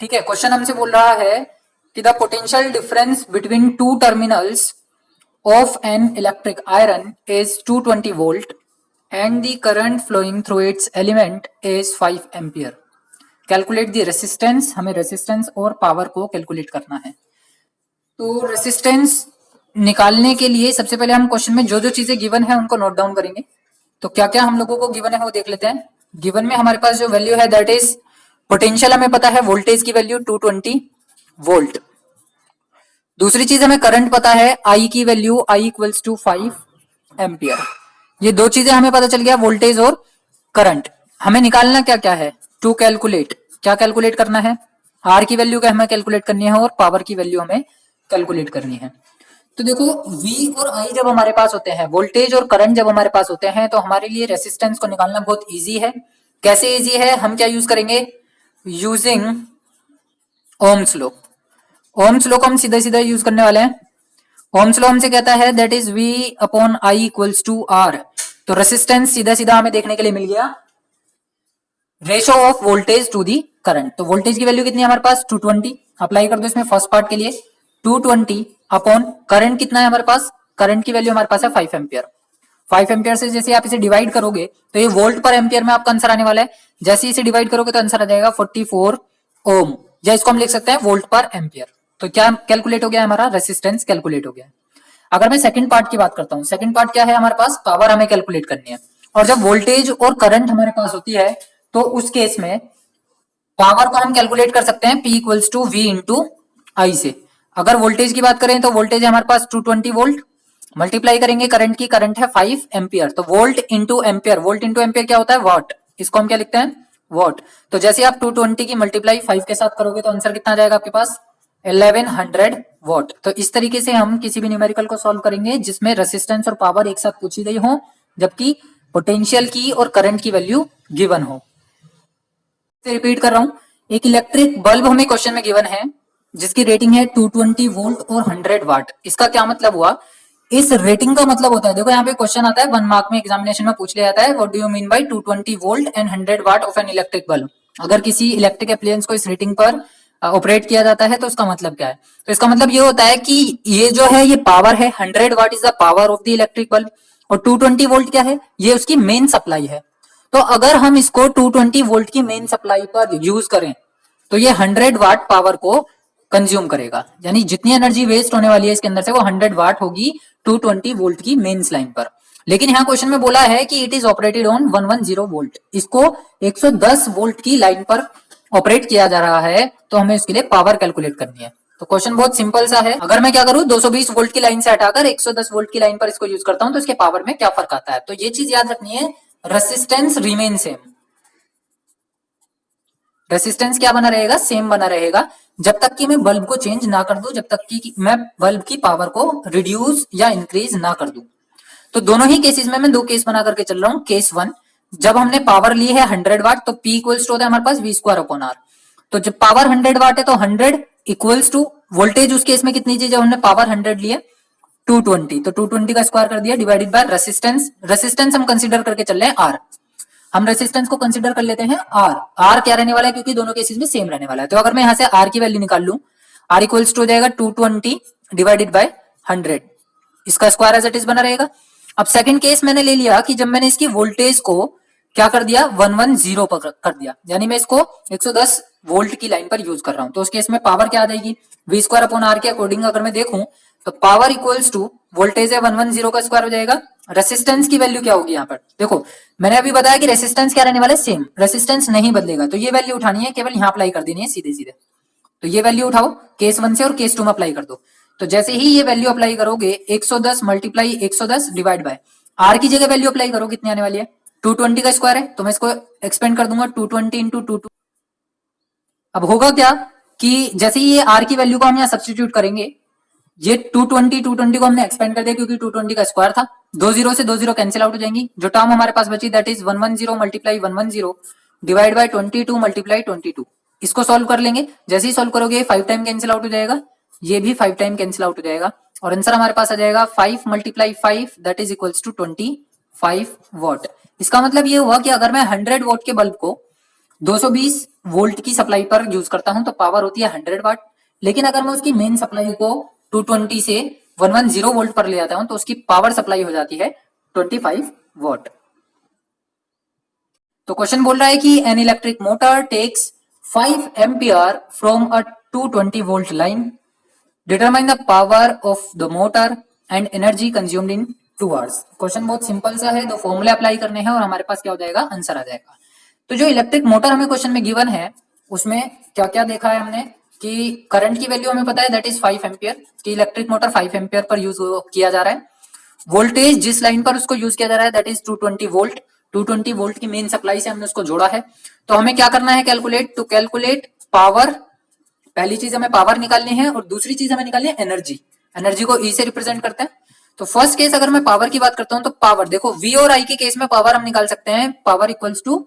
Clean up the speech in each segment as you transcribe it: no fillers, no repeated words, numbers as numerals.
ठीक है, क्वेश्चन हमसे बोल रहा है कि the potential difference between two terminals of an electric iron is 220 volt and the current flowing through its element is 5 ampere. Calculate the resistance, हमें resistance और पावर को कैलकुलेट करना है। तो रेसिस्टेंस निकालने के लिए सबसे पहले हम क्वेश्चन में जो जो चीजें गिवन है उनको नोट डाउन करेंगे। तो क्या क्या हम लोगों को गिवन है वो देख लेते हैं। गिवन में हमारे पास जो वैल्यू है दैट इज पोटेंशियल, हमें पता है वोल्टेज की वैल्यू 220 वोल्ट। दूसरी चीज हमें करंट पता है, आई की value I equals to 5 ampere. ये दो चीजें हमें पता चल गया, वोल्टेज और करंट। हमें निकालना क्या क्या है, टू कैलकुलेट, क्या कैलकुलेट करना है, आर की वैल्यू क्या हमें कैलकुलेट करनी है और पावर की वैल्यू हमें कैलकुलेट करनी है। तो देखो V और I जब हमारे पास होते हैं, वोल्टेज और करंट जब हमारे पास होते हैं, तो हमारे लिए रेसिस्टेंस को निकालना बहुत इजी है। कैसे इजी है, हम क्या यूज करेंगे, using Ohm's law. Ohm's law को हम सीधा सीधा यूज करने वाले हैं। ओम्स लॉ हमसे कहता है that is V upon I equals to R। तो रेसिस्टेंस सीधा सीधा हमें देखने के लिए मिल गया ratio of voltage to the current. तो वोल्टेज की वैल्यू कितनी है हमारे पास 220, अप्लाई कर दो इसमें फर्स्ट पार्ट के लिए 220 अपॉन करंट कितना है हमारे पास, करंट की वैल्यू हमारे पास है 5 एम्पियर। 5 एम्पियर से जैसे आप इसे डिवाइड करोगे तो ये वोल्ट पर एम्पियर में आपका आंसर आने वाला है। जैसे इसे डिवाइड करोगे तो आंसर आ जाएगा 44 ओम, या इसको हम लिख सकते हैं वोल्ट पर एम्पियर। तो क्या कैलकुलेट हो गया हमारा, रेसिस्टेंस कैलकुलेट हो गया। अगर मैं सेकंड पार्ट की बात करता हूं, सेकंड पार्ट क्या है हमारे पास, पावर हमें कैलकुलेट करनी है। और जब वोल्टेज और करंट हमारे पास होती है तो उस केस में पावर को हम कैलकुलेट कर सकते हैं P equals to V into I से। अगर वोल्टेज की बात करें तो वोल्टेज है हमारे पास 220 वोल्ट, मल्टीप्लाई करेंगे करंट की, करंट है 5 एम्पियर। तो volt into ampere, volt into ampere क्या होता है, वॉट। इसको हम क्या लिखते हैं, वॉट। तो जैसे आप 220 की मल्टीप्लाई 5 के साथ करोगे तो आंसर कितना आ जाएगा आपके पास, 1100 वॉट। तो इस तरीके से हम किसी भी न्यूमेरिकल को सॉल्व करेंगे जिसमें रेसिस्टेंस और पावर एक साथ पूछी गई हो, जबकि पोटेंशियल की और करंट की वैल्यू गिवन हो। रिपीट कर रहा हूं, एक इलेक्ट्रिक बल्ब हमें क्वेश्चन में गिवन है जिसकी रेटिंग है 220 वोल्ट और 100 वाट। इसका क्या मतलब हुआ, इस रेटिंग का मतलब होता है, देखो यहाँ पे क्वेश्चन आता है 1 मार्क में, एग्जामिनेशन में पूछ लिया जाता है, what do you mean by 220 volt and 100 watt of an electric bulb. अगर किसी इलेक्ट्रिक अप्लायंस को इस रेटिंग पर ऑपरेट किया जाता है तो उसका मतलब क्या है। तो इसका मतलब ये होता है कि ये जो है ये पावर है, 100 what is the power of the electric bulb, और 220 वोल्ट क्या है, ये उसकी मेन सप्लाई है। तो अगर हम इसको 220 वोल्ट की मेन सप्लाई पर यूज करें तो ये 100 वाट पावर को कंज्यूम करेगा, यानी जितनी एनर्जी वेस्ट होने वाली है इसके अंदर से वो 100 वाट होगी 220 वोल्ट की मेन्स लाइन पर। लेकिन यहाँ क्वेश्चन में बोला है कि it is operated on 110 volt, इसको 110 वोल्ट की लाइन पर ऑपरेट किया जा रहा है, तो हमें इसके लिए पावर कैलकुलेट करनी है। तो क्वेश्चन बहुत सिंपल सा है। अगर मैं क्या करूं, 220 वोल्ट की लाइन से हटाकर 110 वोल्ट की लाइन पर इसको यूज करता हूं तो इसके पावर में क्या फर्क आता है। तो ये चीज याद रखनी है, रेसिस्टेंस रिमेन सेम। रेसिस्टेंस क्या बना रहेगा, सेम बना रहेगा, जब तक कि मैं बल्ब को चेंज ना कर दूं, जब तक कि मैं बल्ब की पावर को रिड्यूस या इंक्रीज ना कर दूं। तो दोनों ही केसेस में मैं दो केस बना करके चल रहा हूं। केस 1, जब हमने पावर ली है 100 वाट तो P इक्वल्स टू होता है हमारे पास V स्क्वायर अपॉन R। तो जब पावर 100 वाट है तो 100 इक्वल्स टू वोल्टेज, उस केस में कितनी चीज है, हमने पावर 100 ली है 220, तो 220 का स्क्वायर कर दिया डिवाइडेड बाय रेसिस्टेंस। रेसिस्टेंस हम कंसीडर करके चल रहे हैं R, हम रेसिस्टेंस को कंसीडर कर लेते हैं R। R क्या रहने वाला है, क्योंकि दोनों केसेस में सेम रहने वाला है। तो अगर मैं यहां से R की वैल्यू निकाल लूं, R इक्वल्स टू हो जाएगा 220 डिवाइडेड बाय 100, इसका स्क्वायर एज इट इज बना रहेगा। अब सेकंड केस मैंने ले लिया कि जब मैंने इसकी वोल्टेज को क्या कर दिया, 110 पर कर दिया, यानी मैं इसको 110 वोल्ट की लाइन पर यूज कर रहा हूं। तो उस केस में पावर क्या आ जाएगी, V स्क्वायर अपॉन R के अकॉर्डिंग अगर मैं देखूं तो पावर इक्वल्स टू वोल्टेज है 110 का स्क्वायर हो जाएगा। रेसिस्टेंस की वैल्यू क्या होगी यहाँ पर, देखो मैंने अभी बताया कि रेसिस्टेंस क्या रहने वाला है, सेम, रेसिस्टेंस नहीं बदलेगा। तो ये वैल्यू उठानी है, केवल यहाँ अप्लाई कर देनी है सीधे सीधे। तो ये वैल्यू उठाओ केस 1 से और केस 2 में अप्लाई कर दो। तो जैसे ही ये वैल्यू अप्लाई करोगे 110 मल्टीप्लाई 110 डिवाइड बाय R की जगह वैल्यू अप्लाई करो, कितनी आने वाली है, 220 का स्क्वायर है, तो मैं इसको एक्सपेंड कर दूंगा 220 इंटू 2। अब होगा क्या कि जैसे ही ये R की वैल्यू को हम यहाँ सब्सटीट्यूट करेंगे, ये 220 को हमने एक्सपेंड कर दिया क्योंकि 220 का स्क्वायर था, 20 से 20 कैंसिल आउट हो जाएंगी। जो टर्म हमारे पास बची that is 110 multiply 110 divide by 22 multiply 22। इसको सॉल्व कर लेंगे, जैसे ही सॉल्व करोगे 5 टाइम कैंसिल आउट हो जाएगा, ये भी 5 टाइम कैंसिल आउट हो जाएगा, और आंसर हमारे पास आ जाएगा 5 multiply 5 that is equals to 25 watt. इसका मतलब ये हुआ कि अगर मैं 100 वॉट के बल्ब को 220 वोल्ट की सप्लाई पर यूज करता हूं तो पावर होती है 100 वाट, लेकिन अगर मैं उसकी मेन सप्लाई को 220 से 110 वोल्ट पर ले आता हूं तो उसकी पावर सप्लाई हो जाती है 25 वॉट। तो क्वेश्चन बोल रहा है कि an electric motor takes 5 ampere from a 220 volt line, determine the power of the motor and energy consumed in 2 hours. Question बहुत सिंपल सा है, दो फॉर्मूले अप्लाई करने हैं और हमारे पास क्या हो जाएगा, आंसर आ जाएगा। तो जो इलेक्ट्रिक मोटर हमें क्वेश्चन में गिवन है उसमें क्या क्या देखा है हमने कि करंट की वैल्यू हमें पता है दैट इज 5 एम्पियर, कि electric motor 5 ampere per use किया जा रहा है। वोल्टेज जिस लाइन पर उसको यूज किया जा रहा है दैट इज 220 वोल्ट, 220 वोल्ट की मेन सप्लाई से हमने उसको जोड़ा है। तो हमें क्या करना है, कैलकुलेट, टू कैलकुलेट पावर, पहली चीज हमें पावर निकालनी है और दूसरी चीज हमें निकालनी है एनर्जी। एनर्जी को ई से रिप्रेजेंट करते हैं। तो फर्स्ट केस अगर मैं पावर की बात करता हूं तो पावर देखो वी और आई के केस में पावर हम निकाल सकते हैं, power equals to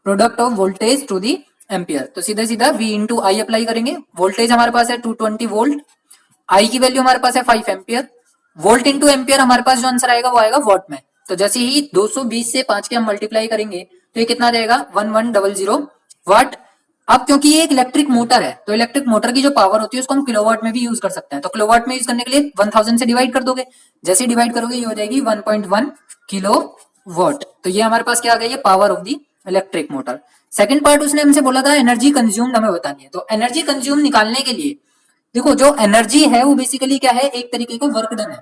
product of voltage to the ampere. तो सीधा सीधा V इंटू आई अप्लाई करेंगे। वोल्टेज हमारे पास है 220 वोल्ट, आई की वैल्यू हमारे पास है 5 एम्पियर, वोल्ट इंटू एम्पियर हमारे पास जो आंसर आएगा वो आएगा वॉट में। तो जैसे ही 220 से 5 के हम मल्टीप्लाई करेंगे तो ये कितना जाएगा 1100 वाट। अब क्योंकि ये एक इलेक्ट्रिक मोटर है तो इलेक्ट्रिक मोटर की जो पावर होती है उसको हम किलोवाट में भी यूज कर सकते हैं। तो किलोवाट में यूज करने के लिए 1000 से डिवाइड कर दोगे, जैसे डिवाइड करोगे ये हो जाएगी 1.1 किलो वॉट। तो ये हमारे पास क्या आ गई है, power of the electric motor. Second part उसने हमसे बोला था एनर्जी कंज्यूम्ड हमें बतानी है। तो एनर्जी कंज्यूम निकालने के लिए देखो जो एनर्जी है वो बेसिकली क्या है, एक तरीके का वर्क डन है।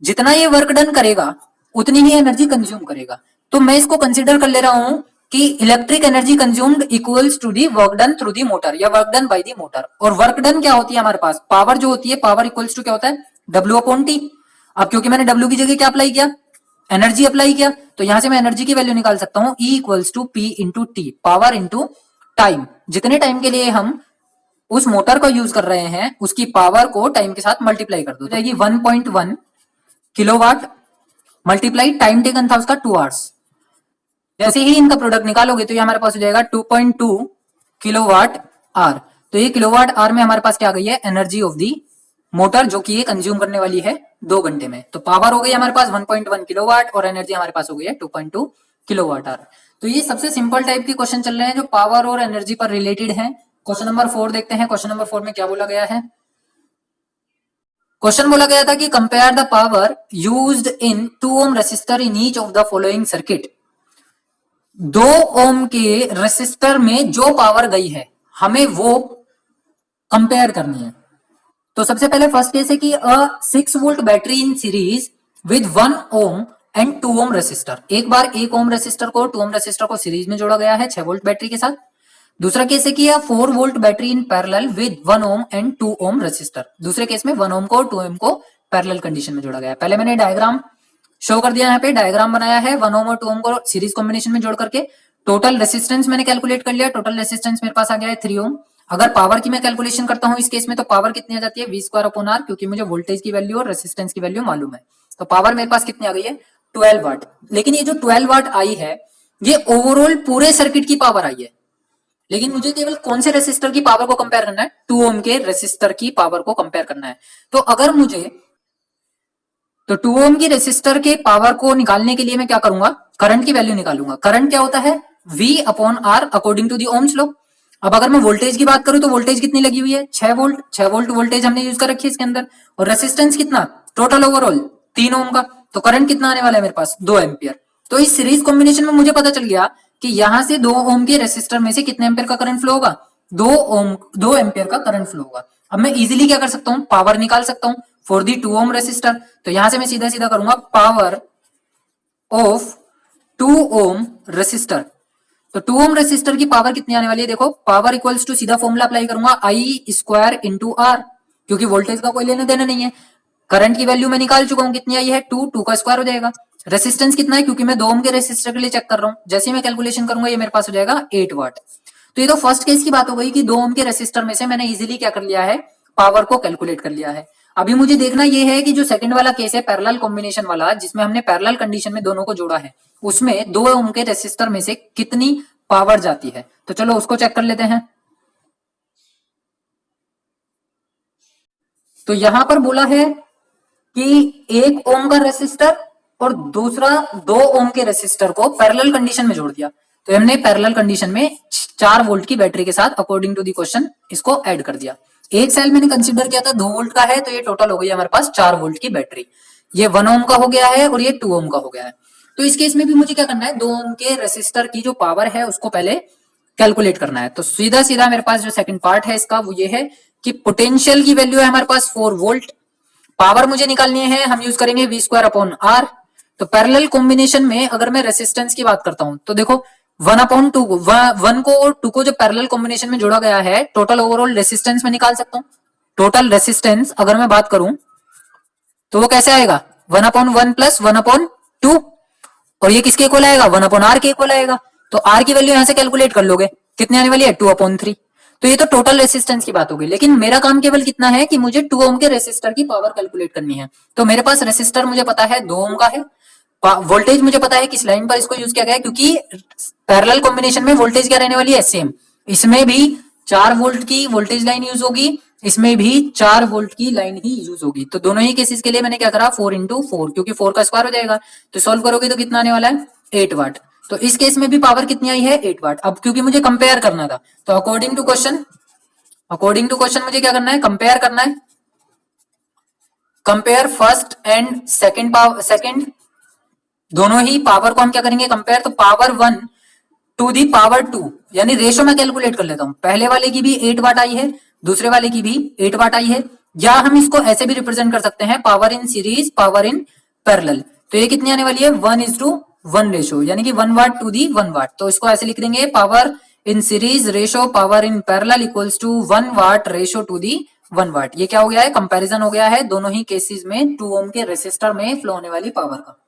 जितना ये वर्क डन करेगा उतनी ही एनर्जी कंज्यूम करेगा। तो मैं इसको कंसीडर कर ले रहा हूं कि electric energy consumed equals to the work done through the motor या work done by the motor. और वर्क डन क्या होती है हमारे पास, पावर जो होती है, पावर इक्वल्स टू क्या होता है, W अपॉन टी। अब क्योंकि मैंने W की जगह क्या अप्लाई किया, एनर्जी अप्लाई किया, तो यहां से मैं एनर्जी की वैल्यू निकाल सकता हूं E equals to P into T, power into time. जितने टाइम के लिए हम उस मोटर को यूज कर रहे हैं उसकी पावर को टाइम के साथ मल्टीप्लाई कर दो, जाएगी 1.1 किलोवाट मल्टीप्लाई टाइम टेकन था उसका 2 आवर्स। जैसे ही इनका प्रोडक्ट निकालोगे तो ये हमारे पास हो जाएगा 2.2 किलोवाट आवर। तो ये किलोवाट आवर में हमारे पास क्या आ गई है, एनर्जी ऑफ दी मोटर, जो कि ये कंज्यूम करने वाली है 2 घंटे में। तो पावर हो गई हमारे पास 1.1 किलोवाट और एनर्जी हमारे पास हो गई है 2.2 किलोवाट आवर। तो ये सबसे सिंपल टाइप के क्वेश्चन चल रहे हैं जो पावर और एनर्जी पर रिलेटेड है। क्वेश्चन नंबर 4 देखते हैं। क्वेश्चन नंबर 4 में क्या बोला गया है, क्वेश्चन बोला गया था कि compare the power used in 2 ohm resistor in each of the following circuit. 2 ओम के रेसिस्टर में जो पावर गई है हमें वो कंपेयर करनी है। तो सबसे पहले फर्स्ट केस है कि अ 6 volt battery in series with 1 ohm and 2 ohm resistor. एक बार 1 ओम रेसिस्टर को 2 ओम रेसिस्टर को सीरीज में जोड़ा गया है 6 वोल्ट बैटरी के साथ। दूसरा केस है कि 4 volt battery in parallel with 1 ohm and 2 ohm resistor. दूसरे केस में 1 ओम को 2 ओम को पैरेलल कंडीशन में जोड़ा गया है। पहले मैंने डायग्राम शो कर दिया, यहाँ पे डायग्राम बनाया है 1 ओम और 2 ओम को सीरीज कॉम्बिनेशन में जोड़ करके। टोटल रेसिस्टेंस मैंने कैलकुलेट कर लिया, टोटल रेसिस्टेंस मेरे पास आ गया है 3 ओम। अगर पावर की मैं कैलकुलेशन करता हूं इस केस में तो पावर कितनी आ जाती है, V² अपॉन R, क्योंकि मुझे वोल्टेज की वैल्यू और रेसिस्टेंस की वैल्यू मालूम है। तो पावर मेरे पास कितनी आ गई है, 12 वाट। लेकिन ये जो 12 वाट आई है ये ओवरऑल पूरे सर्किट की पावर आई है, लेकिन मुझे केवल कौन से रेसिस्टर की पावर को कंपेयर करना है, 2 ओम के रेसिस्टर की पावर को कंपेयर करना है। तो अगर मुझे 2 ओम की रेसिस्टर के पावर को निकालने के लिए मैं क्या करूंगा, करंट की वैल्यू निकालूंगा। करंट क्या होता है, V upon R according to the Ohm's law. अब अगर मैं वोल्टेज की बात करूं तो वोल्टेज कितनी लगी हुई है, 6 वोल्ट। 6 वोल्ट वोल्टेज हमने यूज कर रखी है इसके अंदर। और रेसिस्टेंस कितना, टोटल ओवरऑल 3 ओम का। तो करंट कितना आने वाला है मेरे पास, 2 एम्पियर। तो इस सीरीज कॉम्बिनेशन में मुझे पता चल गया कि यहां से 2 ओम के रेसिस्टर में से कितने एम्पियर का करंट फ्लो होगा, 2 एम्पियर का करंट फ्लो होगा। अब मैं इजीली क्या कर सकता हूं, पावर निकाल सकता हूं फॉर दी 2 ओम रेसिस्टर। तो यहां से मैं सीधा सीधा करूंगा पावर ऑफ 2 ओम रेसिस्टर। तो 2 ओम रेसिस्टर की पावर कितनी आने वाली है, देखो पावर इक्वल्स टू, सीधा फॉर्मूला अप्लाई करूंगा I² इंटू R, क्योंकि वोल्टेज का कोई लेना देना नहीं है। करंट की वैल्यू मैं निकाल चुका हूं, कितनी आई है 2 का स्क्वायर हो जाएगा। रेसिस्टेंस कितना है, क्योंकि मैं 2 ओम के रेसिस्टर के लिए चेक कर रहा हूं, जैसे ही मैं कैलकुलेशन करूंगा ये मेरे पास हो जाएगा 8 वाट। तो ये तो फर्स्ट केस की बात हो गई कि 2 ओम के रेसिस्टर में से मैंने इजीली क्या कर लिया है, पावर को कैलकुलेट कर लिया है। अभी मुझे देखना ये है कि जो सेकंड वाला केस है पैरेलल कॉम्बिनेशन वाला, जिसमें हमने पैरेलल कंडीशन में दोनों को जोड़ा है, उसमें 2 ओम के रेसिस्टर में से कितनी पावर जाती है। तो चलो उसको चेक कर लेते हैं। तो यहां पर बोला है कि 1 ओम का रेसिस्टर और दूसरा 2 ओम के रेसिस्टर को पैरेलल कंडीशन में जोड़ दिया। तो हमने पैरेलल कंडीशन में 4 वोल्ट की बैटरी के साथ अकॉर्डिंग टू द क्वेश्चन इसको ऐड कर दिया। एक सेल मैंने कंसीडर किया था 2 वोल्ट का है, तो ये टोटल हो गई हमारे पास 4 वोल्ट की बैटरी। ये 1 ओम का हो गया है और ये 2 ओम का हो गया है। तो इस केस में भी मुझे क्या करना है, 2 ओम के रेसिस्टर की जो पावर है उसको पहले कैलकुलेट करना है। तो सीधा सीधा मेरे पास जो सेकंड पार्ट है इसका वो ये है कि पोटेंशियल की वैल्यू है हमारे पास 4 वोल्ट, पावर मुझे निकालनी है, हम यूज करेंगे वी स्क्वायर अपॉन आर। तो पैरेलल कॉम्बिनेशन में अगर मैं रेसिस्टेंस की बात करता हूं तो देखो 1/2 1 को और 2 को जो पैरेलल कॉम्बिनेशन में जोड़ा गया है, टोटल ओवरऑल रेसिस्टेंस में निकाल सकता हूं। टोटल रेसिस्टेंस अगर मैं बात करूं तो वो कैसे आएगा, 1/1 प्लस 1/2, और ये किसके इक्वल आएगा, 1/r के इक्वल आएगा। तो r की वैल्यू यहां से कैलकुलेट कर लोगे, कितनी आने वाली है, 2/3। तो ये तो टोटल रेसिस्टेंस की बात होगी, लेकिन मेरा काम केवल कितना है कि मुझे 2 ओम के रेसिस्टर की पावर कैलकुलेट करनी है। तो मेरे पास रेसिस्टर मुझे पता है 2 ओम का है, वोल्टेज मुझे पता है किस लाइन पर इसको यूज किया गया है, क्योंकि पैरेलल कॉम्बिनेशन में वोल्टेज क्या रहने वाली है, सेम। इसमें भी 4 वोल्ट की वोल्टेज लाइन यूज होगी, इसमें भी 4 वोल्ट की लाइन ही यूज होगी। तो दोनों ही केसेस के लिए मैंने क्या करा, 4 इंटू 4, क्योंकि 4 का स्क्वायर हो जाएगा। तो सॉल्व करोगे तो कितना आने वाला है, 8 वाट। तो इस केस में भी पावर कितनी आई है, 8 वाट। अब क्योंकि मुझे कंपेयर करना था, तो अकॉर्डिंग टू क्वेश्चन मुझे क्या करना है, कंपेयर करना है। कंपेयर फर्स्ट एंड सेकंड दोनों ही पावर को हम क्या करेंगे, कंपेयर। तो पावर 1 टू दी पावर 2, यानी रेशो में कैलकुलेट कर लेता हूं। पहले वाले की भी 8 वाट आई है, दूसरे वाले की भी 8 वाट आई है। या हम इसको ऐसे भी रिप्रेजेंट कर सकते हैं, power in series, power in parallel. तो ये कितनी आने वाली है, 1:1 रेशो, यानी कि 1 वाट टू दी 1 वाट। तो इसको ऐसे लिख देंगे, power in series ratio power in parallel equals to 1 watt ratio to the 1 watt. ये क्या हो गया है, कंपैरिजन हो गया है दोनों ही केसेस में 2 ओम के रेसिस्टर में फ्लो होने वाली पावर का।